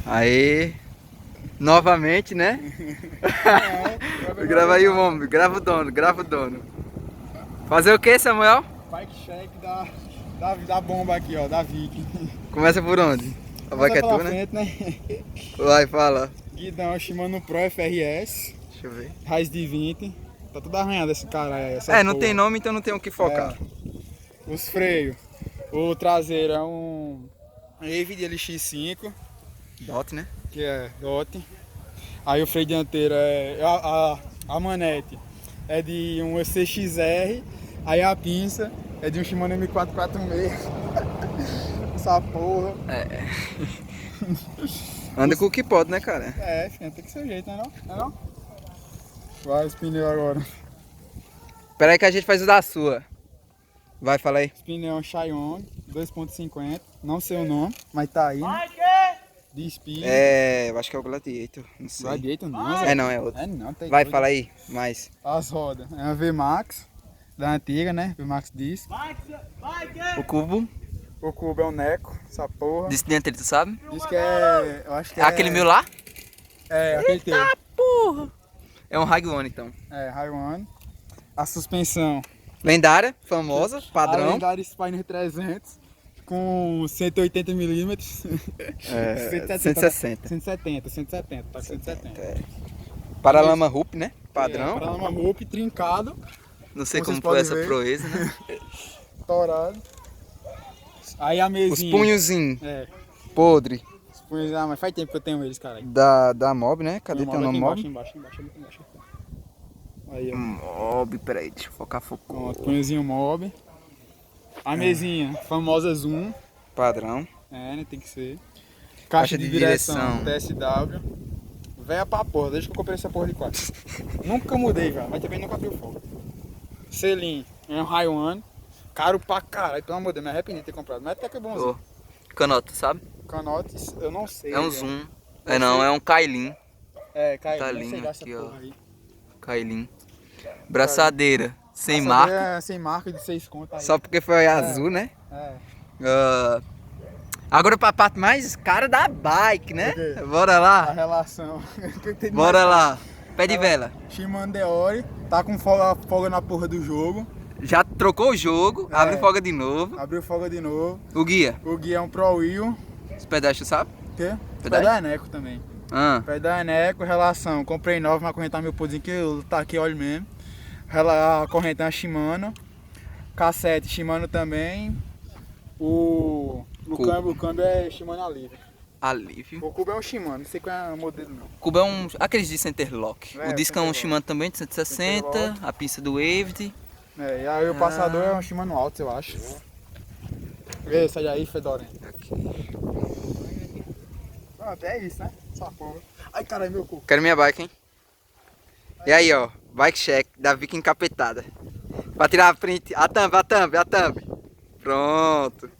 Aí, novamente, né? Grava aí o homem, grava o dono, grava o dono. Fazer o que, Samuel? Bike check da bomba aqui, ó, da Viking. Começa por onde? A bike é pela tua, né? frente, né? Vai, fala. Guidão Shimano Pro FRS, Deixa eu ver. raiz de 20. Tá tudo arranhado esse cara aí. Essa Não porra. tem nome, então não tem o que focar. Os freios. O traseiro é um Avid LX5, Dot, né? que é DOT. Aí o freio dianteiro é a manete é de um CXR. Aí a pinça é de um Shimano M446. Essa porra. Anda com o que pode, né, cara? Filho, tem que ser jeito, né não? Não é não? Vai os pneus agora. Espera aí que a gente faz o da sua. Vai, fala aí. Os pneus Xiaomi 2.50, não sei o nome, mas tá aí. De speed. Eu acho que é o Gladiator, não sei. Gladiator não, Não, é outro. não, tá Vai, doido. fala aí, mais. As rodas, é uma VMAX, da antiga, né? VMAX Disc. O cubo, O cubo é um Neco, essa porra. desse dianteiro, tu sabe? Diz que é, eu acho que É aquele meu lá? É, aquele teu. Porra! É um Hag One, então. É, High-One. A suspensão. Lendária, famosa, A padrão. lendária Spiner 300 com 180 milímetros. 160. 170, tá com 170. Paralama Rup, né? Padrão. Paralama Hope, trincado, Não sei Como como vocês foi essa podem ver. proeza, né? torado. Aí a Os mesinha. punhozinhos É, podre os punhos, mas faz tempo que eu tenho eles, cara. da Mob, né? Cadê teu nome, Mob? Embaixo. Aí, ó. Mob, peraí, deixa eu focar, focou. Pronto, punhozinho mob. A mesinha, famosa Zoom. Padrão. Né? Tem que ser. Caixa Caixa de de direção TSW. Véia pra porra, desde que eu comprei essa porra de 4. Nunca mudei, velho, mas também nunca abriu fogo. Selim, é um High-One. Caro pra caralho, pelo amor de Deus, me arrependi de ter comprado. Mas até que é bonzinho. Canota, sabe? Canotes, eu não sei. É um velho. Zoom. Não, é um Kailin. Caiu, Tá não sei lindo dessa aqui, ó. porra aí. Kailin. Braçadeira, sem Essa marca. é sem marca de 6 conto aí. Só porque foi azul, né? É. Agora pra parte mais cara da bike, né? O quê? Bora A lá. relação. Bora lá. Pé de vela. Shimano Deore, tá com folga na porra do jogo. Já trocou o jogo, abre folga de novo. Abriu folga de novo. O guia. O guia é um Pro Wheel. Os pedestres, sabe? O quê? Pedal? Pé da Eneco também. Pé da Eneco, relação. Comprei 9, mas correntar meu podzinho que eu tá aqui, olha mesmo. A corrente é uma Shimano. Cassete Shimano também. O câmbio é Shimano Alívio. Alívio. O cubo é um Shimano, não sei qual é o modelo não. O cubo é um. Aqueles de Centerlock. É, O disco é um Centerlock. Shimano também de 160. Centerlock. A pista do Waved. E aí o passador é um Shimano Alto, eu acho. Vê, sai daí, fedorento. Pronto, é isso, né? Essa porra. Ai, caralho, meu cu. Quero minha bike, hein? E aí, ó. Bike check da Viking encapetada. Pra tirar a print. A thumb. Pronto.